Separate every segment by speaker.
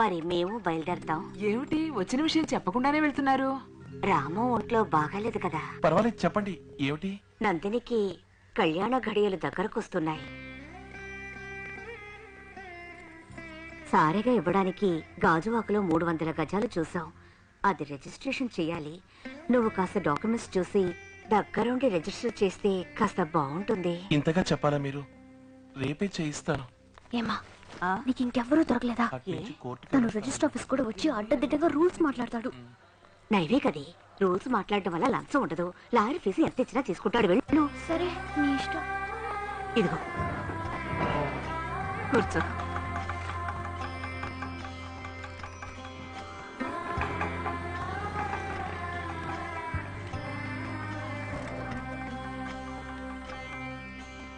Speaker 1: మరి మేము బయలుదేరతాం.
Speaker 2: ఏమిటి వచ్చిన విషయం చెప్పకుండానే వెళ్తున్నారు?
Speaker 1: రాము ఒంట్లో బాగాలేదు కదా.
Speaker 3: పర్వాలేదు, చెప్పండి. ఏమిటి?
Speaker 1: నందినికి కళ్యాణ ఘడియలు దగ్గరకొస్తున్నాయి. సారెగా ఇవ్వడానికి గాజువాకలో 300 గజాలు చూసాం. అది రిజిస్ట్రేషన్ చెయ్యాలి. నువ్వు కాస్త డాక్యుమెంట్స్ చూసి దగ్గరుండి రిజిస్టర్ చేస్తే కాస్త బాగుంటుంది.
Speaker 3: ఇంతగా చెప్పాలా మీరు? రేపే చేయిస్తాను.
Speaker 4: ఏమా నీకు ఇంకెవ్వరూ దొరకలేదా? తను రిజిస్టర్ ఆఫీస్ కూడా వచ్చి అడ్డదిడ్డగా రూల్స్ మాట్లాడతాడు.
Speaker 1: నైవే కదే, రూల్స్ మాట్లాడటం వల్ల లంచం ఉండదు. లారీ ఫీజు ఎంత ఇచ్చినా తీసుకుంటాడు. వెళ్ళు.
Speaker 4: సరే నీ ఇష్టం.
Speaker 1: ఇదిగో కూర్చో.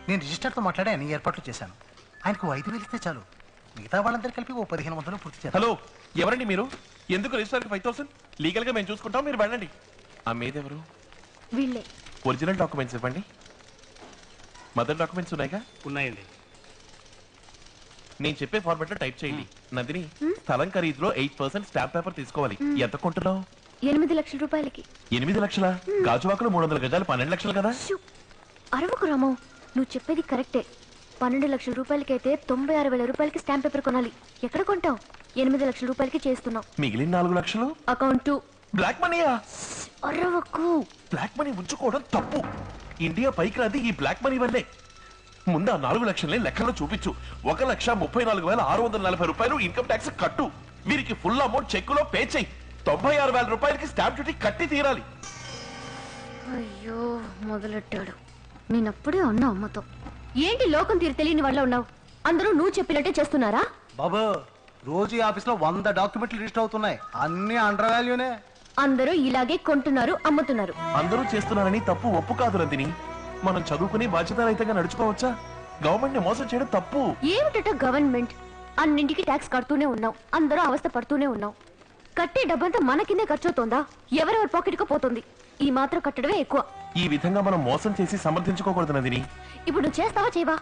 Speaker 5: నేను రిజిస్టర్తో మాట్లాడి అన్ని ఏర్పాట్లు చేశాను. ఆయనకు 5,000 ఇస్తే చాలు. మిగతా వాళ్ళందరూ కలిపి 1500 పూర్తి చేయాలి.
Speaker 3: హలో, ఎవరండి మీరు? ఎందుకు రిజిస్టర్కి 5,000? లీగల్ గా మేము చూసుకుంటాం, మీరు వెళ్ళండి. ఆ మీదెవరు?
Speaker 4: వీళ్ళే.
Speaker 3: ఒరిజినల్ డాక్యుమెంట్స్ ఇవ్వండి. మదర్ డాక్యుమెంట్స్ ఉన్నాయిగా?
Speaker 6: ఉన్నాయండి.
Speaker 3: నేను చెప్పే ఫార్మాట్ లో టైప్ చేయండి. నందిని, స్థలం ఖరీదులో 8% స్టాంప్ పేపర్ తీసుకోవాలి. ఎంత కొంటున్నావు?
Speaker 4: 8 లక్షల రూపాయలకి.
Speaker 3: 8 లక్షల? గాజువాకలో 300 గజాలు 12 లక్షలు కదా?
Speaker 4: అరవకు రాము, నువ్వు చెప్పేది కరెక్టే. 12 లక్షల రూపాయలకైతే 96,000 రూపాయలకి స్టాంప్ పేపర్ కొనాలి. ఎక్కడ కొంటావు? 8 లక్షల రూపాయలకి చేస్తున్నావు.
Speaker 3: మిగిలిన 4 లక్షలు
Speaker 4: అకౌంట్
Speaker 3: బ్లాక్ మనీయా?
Speaker 4: అరవకు.
Speaker 3: బ్లాక్ మనీ ఉంచుకోవడం తప్పు. ఇండియా పైకి రాది ఈ బ్లాక్ మనీ వల్లే. ముందు ఆ 4 లక్షల్ని లెక్కల్లో చూపించు. 1,34,640 రూపాయలు ఇన్కమ్ ట్యాక్స్ కట్టు. వీరికి ఫుల్ అమౌంట్ చెక్కులో పే చేయి. 96,000 రూపాయలకి స్టాంప్ డ్యూటీ కట్టి తీరాలి.
Speaker 4: అయ్యో మొదలెట్టాడు. నేనప్పుడే అన్నా అమ్మతో, ఏంటి లోకం తీరు తెలియని వాళ్ళ ఉన్నావు? అందరూ నువ్వు చెప్పినట్టే చేస్తున్నారా?
Speaker 5: బాబు, రోజు ఈ ఆఫీస్ లో 100 డాక్యుమెంట్లు రిజిస్టర్ అవుతున్నాయి. అన్ని అండర్ వాల్యూనే.
Speaker 4: అందరూ ఇలాగే కొంటున్నారు, అమ్ముతున్నారు.
Speaker 3: అందరూ చేస్తున్నారని తప్పు ఒప్పు కాదు నందిని. మనం చదువుకుని బాధ్యతారహితంగా నడుచుకోవచ్చా? గవర్నమెంట్ ని మోసం చేయడం తప్పు.
Speaker 4: ఏమిటట గవర్నమెంట్? అన్నింటికి ట్యాక్స్ కడుతూనే ఉన్నావు, అందరూ అవస్థ పడుతూనే ఉన్నావు. కట్టే డబ్బంతా మన కిందే ఖర్చు అవుతోందా? ఎవరెవరి పాకెట్గా పోతుంది? ఈ మాత్రం కట్టడమే ఎక్కువ.
Speaker 3: ఈ విధంగా మనం మోసం చేసి సమర్థించుకోకూడదు నందిని.
Speaker 4: ఇప్పుడు నువ్వు చేస్తావా చేయవా?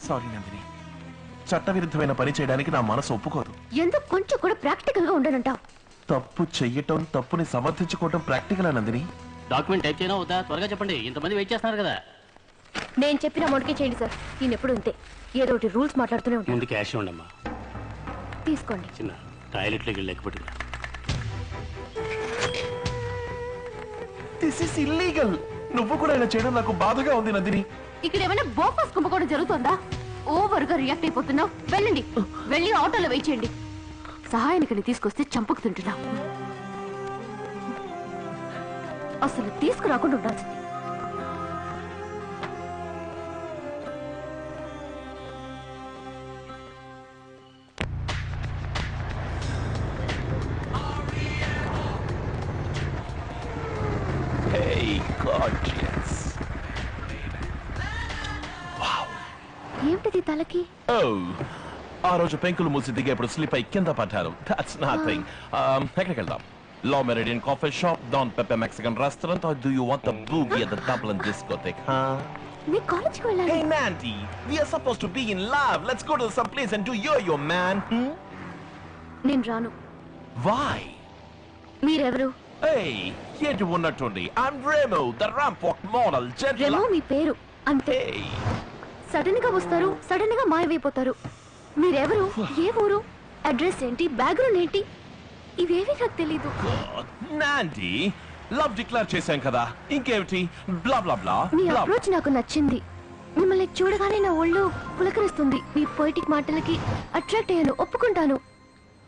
Speaker 3: సారీ నందిని, చట్టవిరుద్ధమైన పని చేయడానికి నా మనసు ఒప్పుకోదు.
Speaker 4: ఎందుకు కొంచెం కూడా ప్రాక్టికల్ గా ఉండనంటావు?
Speaker 3: తప్పు చెయ్యటం, తప్పుని సమర్థించుకోవటం ప్రాక్టికల్ నందిని.
Speaker 6: డాక్యుమెంట్ టైప్ చేయనా వద్దా? త్వరగా చెప్పండి, ఇంతమంది వెయిట్ చేస్తున్నారు కదా.
Speaker 4: నేను చెప్పిన అమౌంట్కే చేయండి సార్. నేను ఎప్పుడు అంతే, ఏదో ఒకటి రూల్స్ మాట్లాడుతూనే ఉంటాను.
Speaker 6: ముందు క్యాష్ ఉండమ్మా.
Speaker 4: తీసుకోండి.
Speaker 6: చిన్న టాయిలెట్లోకి వెళ్ళి లెక్కపెట్టుకురా.
Speaker 3: This is illegal. నువ్వు కూడా ఇలా చేయడం నాకు బాధగా ఉంది నందిని.
Speaker 4: ఇక్కడ ఏమైనా బోఫాస్ కుంభకోణం జరుగుతుందా? ఓవర్ గా రియాక్ట్ అయిపోతున్నావు. వెళ్ళండి, వెళ్ళి ఆటోలో వెయిట్ చేయండి. సహాయానికి తీసుకొస్తే చంపకు తింటున్నా. అసలు తీసుకురాకుండా ఉండాల్సింది.
Speaker 3: Hey, gorgeous. Wow.
Speaker 4: ఏమిటిది తలకి?
Speaker 3: Oh. ఆ రోజు పెంకులు మూసి దిగేప్పుడు స్లిప్ అయి కింద పడ్డారు. That's nothing. ఎక్కడికి వెళ్దాం? Law Meridian Coffee Shop, Don Pepe Mexican Restaurant, or do you want the boogie at the Dublin discotheque, huh?
Speaker 4: నీ కాలేజీకి వెళ్ళాలి.
Speaker 3: Hey, Mandy, we are supposed to be in love. Let's go to some place and do yo-yo, man.
Speaker 4: నేను రాను.
Speaker 3: Why?
Speaker 4: మీరెవరు?
Speaker 3: Hey, ఏంటి ఉన్నట్టుండి? I'm Remo, the ramp walk model,
Speaker 4: Remo
Speaker 3: gentleman.
Speaker 4: మీ పేరు అంతే.
Speaker 3: Hey.
Speaker 4: సడన్ గా వస్తారు, సడన్ గా మాయమైపోతారు. మీరెవరు? ఏ ఊరు? అడ్రస్ ఏంటి? బ్యాక్గ్రౌండ్ ఏంటి? ఇవేవి నాకు తెలీదు.
Speaker 3: నాండి, లవ్ డిక్లేర్ చేశాం కదా, ఇంకేమిటి? బ్లా బ్లా బ్లా.
Speaker 4: మీ అప్రోచ్ నాకు నచ్చింది. మిమ్మల్ని చూడగానే నా ఒళ్ళు పులకరిస్తుంది. మీ పోయిటిక్ మాటలకి అట్రాక్ట్ అయ్యాను, ఒప్పుకుంటాను.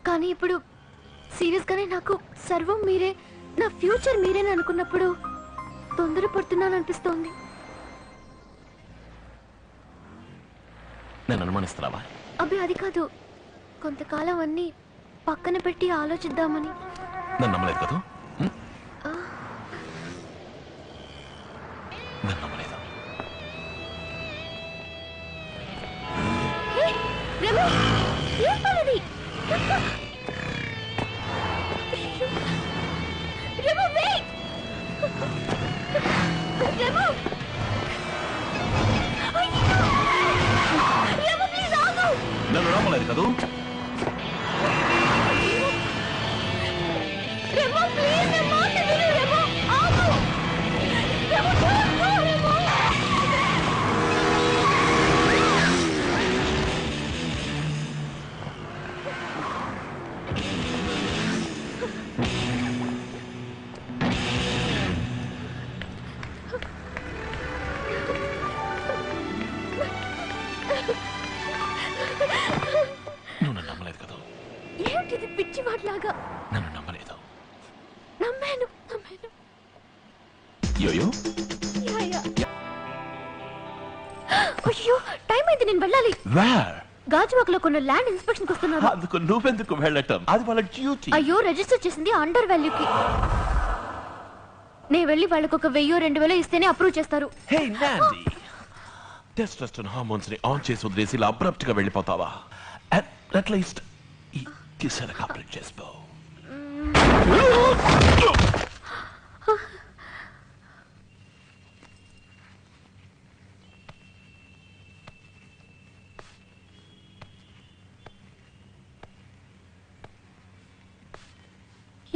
Speaker 4: కానీ ఇప్పుడు సీరియస్ గానే నాకు సర్వం మీరే, నా ఫ్యూచర్ మీరేని అనుకున్నప్పుడు తొందరపడుతున్నాను అనిపిస్తోంది.
Speaker 3: నేను అనుమానిస్తున్నావా?
Speaker 4: అబ్బే అది కాదు, కొంతకాలం అన్ని పక్కన పెట్టి ఆలోచిద్దామని.
Speaker 3: నన్ను నమ్మలేదు కదా? నన్ను నమ్మలేదు.
Speaker 4: రెమో, ఏం పనిది? రెమో, వెయిట్! రెమో!
Speaker 3: నన్ను నమ్మలేదు కదా?
Speaker 4: ఏంటిది పిచ్చి మాటలాగా?
Speaker 3: నన్ను నమ్మలేదు.
Speaker 4: నమ్మాను.
Speaker 3: యోయో
Speaker 4: అయ్యో టైం అయింది, నేను వెళ్ళాలి.
Speaker 3: వేర్?
Speaker 4: గాజువాకలో కొన్ని ల్యాండ్ ఇన్స్పెక్షన్ వస్తున్నారు.
Speaker 3: అందుకు నువ్వెందుకు వెళ్ళటం? అది వాళ్ళ డ్యూటీ.
Speaker 4: అయ్యో రిజిస్టర్ చేసింది అండర్ వాల్యూకి. నేను వెళ్ళి వాళ్ళకి ఒక 1000-2000 ఇస్తేనే అప్రూవ్ చేస్తారు.
Speaker 3: హే నాండి, టెస్టోస్టెరాన్ హార్మోన్స్ ని ఆన్ చేసి వదిలేసి ఇలా అబ్రప్ట్ గా వెళ్ళిపోతావా? అట్లీస్ట్ ఈ కిస్ అయినా కంప్లీట్ చేసుకో.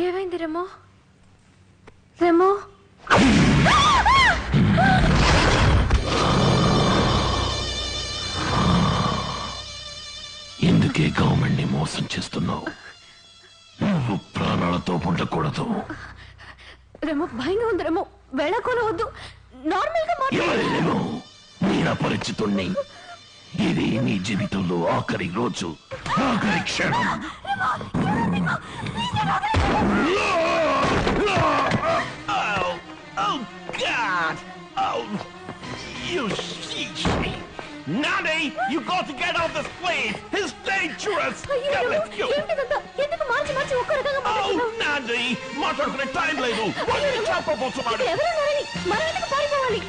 Speaker 4: ఏమైంది రెమో? రెమో
Speaker 3: ఎందుకే గవర్నమెంట్ ని మోసం చేస్తున్నావు? నువ్వు ప్రాణాలతో ఉండకూడదు.
Speaker 4: రెమో భయంగా ఉంది. రెమో వెళ్ళకూడదు. నార్మల్ గా
Speaker 3: ఎవరేమో నేను అపరిచితుణ్ణి. ఇది నీ జీవితంలో ఆఖరి రోజు, ఆఖరి క్షణం. Oh God! Oh, you she. Nani, you got to get off this plane. It's dangerous. Come, let's go.
Speaker 4: ఎందుకు మార్చి మార్చి ఒక్క రకంగా
Speaker 3: Oh,
Speaker 4: మాట్లాడుతున్నావు?
Speaker 3: Nani, మాట్లాడుకునే టైం లేదు. వాళ్ళు చెప్పబోతున్నాడు.
Speaker 4: ఎవరున్నారని మనం ఎందుకు పారిపోవాలి?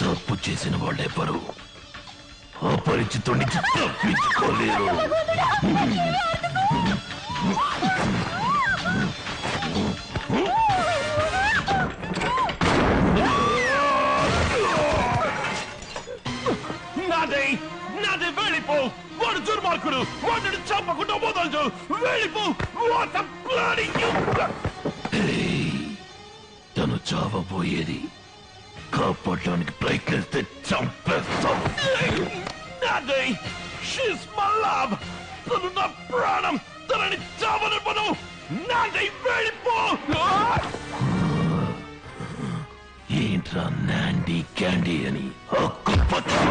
Speaker 3: తప్పు చేసిన వాళ్ళెవ్వరు అపరిచితుడిని తప్పించుకోలేరు. నాదే వెళ్ళిపో. వాడు దుర్మార్గుడు. వాడిని చంపకుండా వదలదు. వెళ్ళిపో. తను చావబోయేది. కాపాడడానికి ప్రయత్నిస్తే చంపేస్తాం. She's my love. తను నా ప్రాణం. తనని చావనివ్వను. నాదే వెళ్ళిపో. ఏంట్రా నాండీ క్యాండీ అని హక్కుపచ్చు.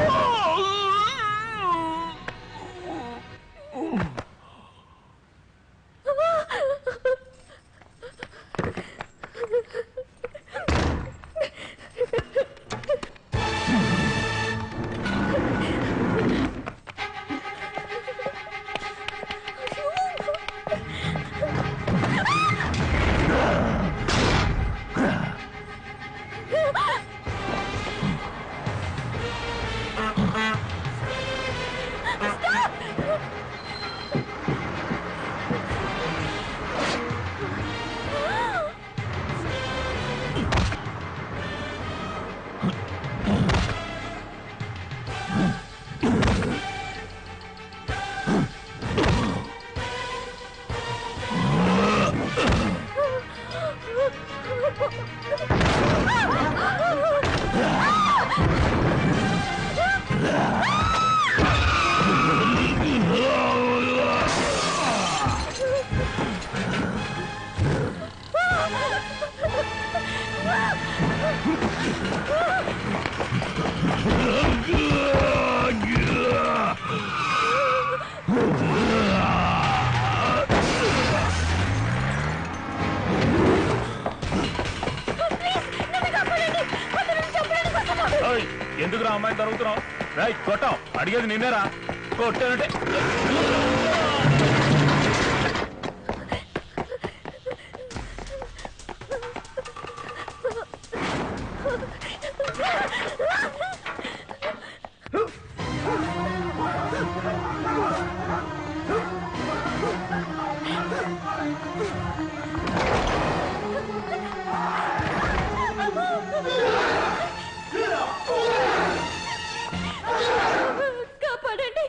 Speaker 7: ఎందుకురా అమ్మాయిని తరుగుతున్నావు? రైట్ కొట్టావు. అడిగేది నిన్నేరా? కొట్టానంటే
Speaker 4: కాపాడండి.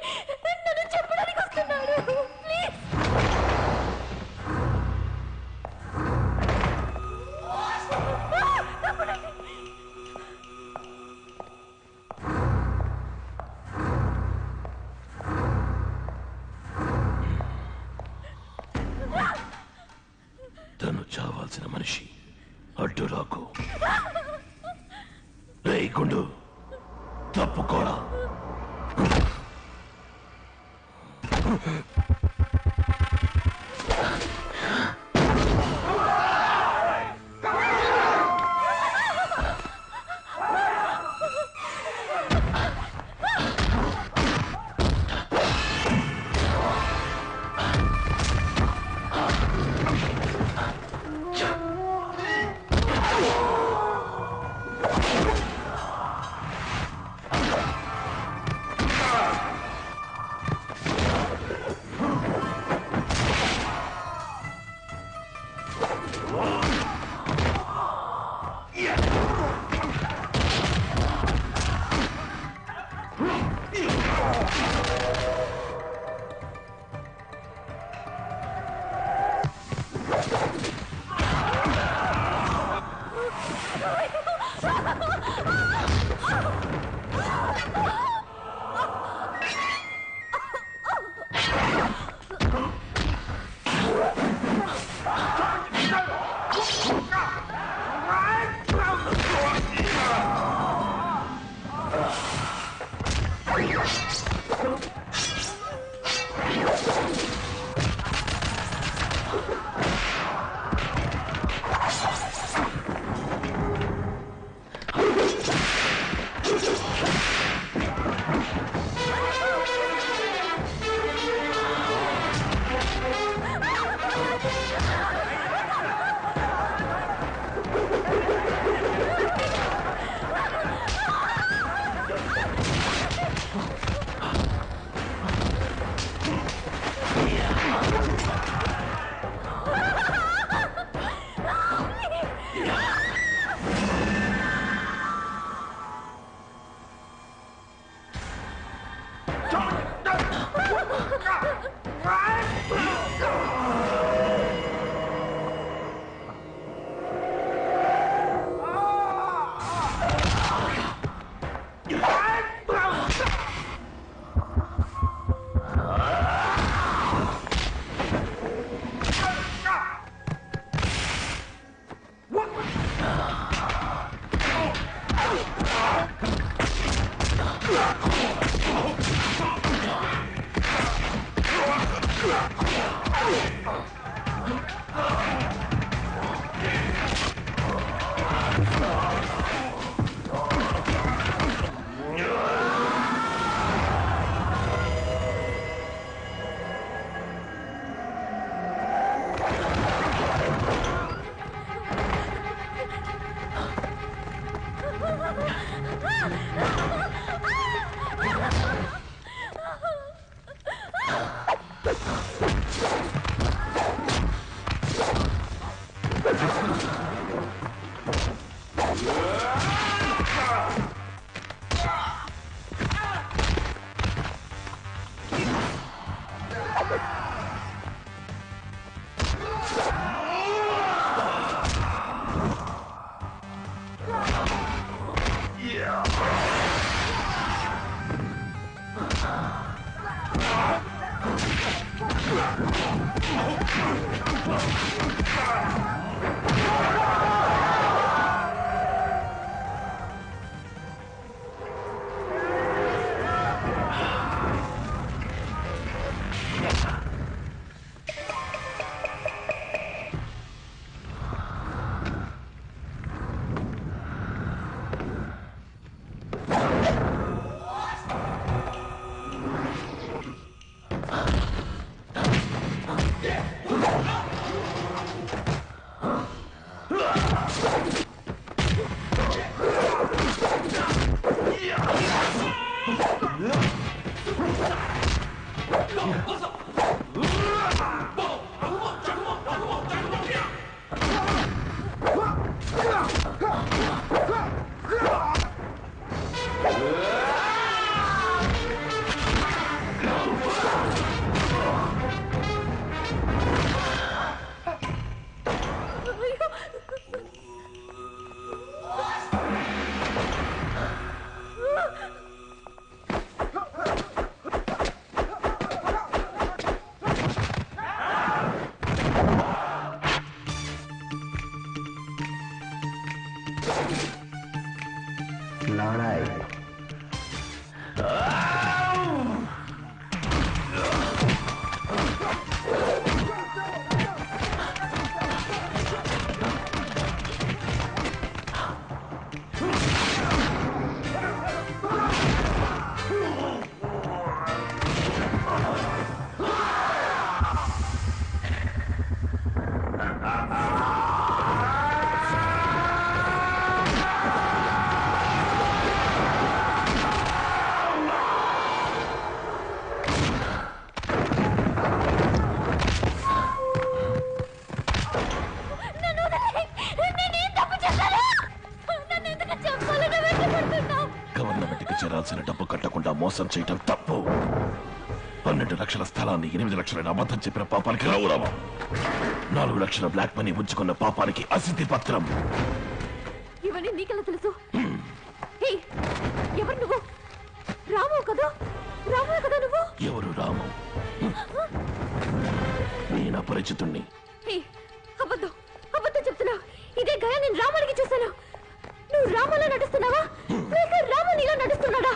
Speaker 4: నన్ను చెప్పడానికి
Speaker 3: రేయ్ గుండు తప్పుకోరా. గవర్నమెంట్కి చేరాల్సిన డబ్బు కట్టకుండా మోసం చేయటం తప్పు. 12 లక్షల స్థలాన్ని 8 లక్షలని అబద్ధం చెప్పిన పాపానికి రౌరవం. 4 లక్షల బ్లాక్ మనీ ఉంచుకున్న పాపానికి అసిద్ధి పత్రం.
Speaker 4: ఇవన్నీ నీకెలా తెలుసు? ఎవరు నువ్వు? రాము కదా? రాము కదా నువ్వు?
Speaker 3: ఎవరు రాము? నేను అపరిచితుణ్ణి.
Speaker 4: అబద్ధం అబద్ధం చెప్తున్నావు. ఇదే గయా నేను రాముడికి చూశాను. నువ్వు రాములా నడుస్తున్నావా లేక రాము నీలా నడుస్తున్నాడా?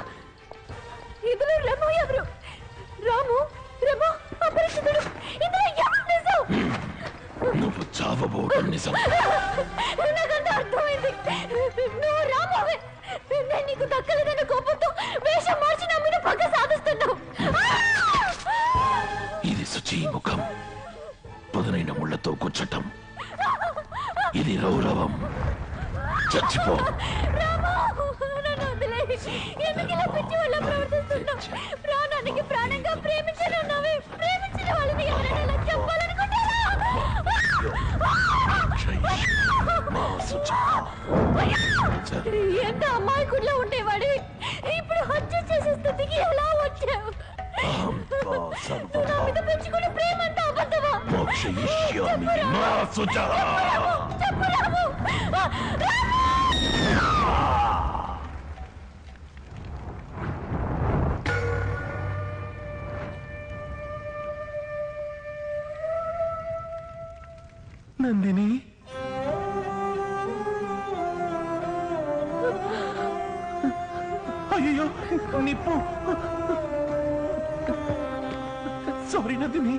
Speaker 4: ఇందులో రము ఎవరు? రాము రము అపరిచితుడు. ఇందులో ఎవరు నిజం?
Speaker 3: నువ్వు చావబోవడం నిజం.
Speaker 4: నాకంతా అర్థమైంది. నువ్వు రామువే. నేను నీకు దక్కలేదన్న కోపంతో వేషం మార్చి నా మీద పగ సాధిస్తున్నావు.
Speaker 3: ఇది శుచి ముఖం, పదునైన ముళ్లతో గుచ్చటం. ఇది రౌరవం. చచ్చిపో.
Speaker 4: ఎందుకు ఇలా పిచ్చి వాళ్ళ ప్రవర్తిస్తున్నావు? ప్రాణానికి ప్రాణంగా ప్రేమించనున్నావే. ప్రేమించిన వాళ్ళని ఎవరైనా ఇలా చెప్పాలనుకుంటారా? ఎంత అమాయకుల్లో ఉండేవాడు ఇప్పుడు హత్య చేసే స్థితికి ఎలా వచ్చావు? నా మీద పెంచుకున్న ప్రేమ అంతా అబద్ధమా? చెప్పు రాము.
Speaker 3: నందిని, అయ్యో నిప్పు. సారీ నందిని.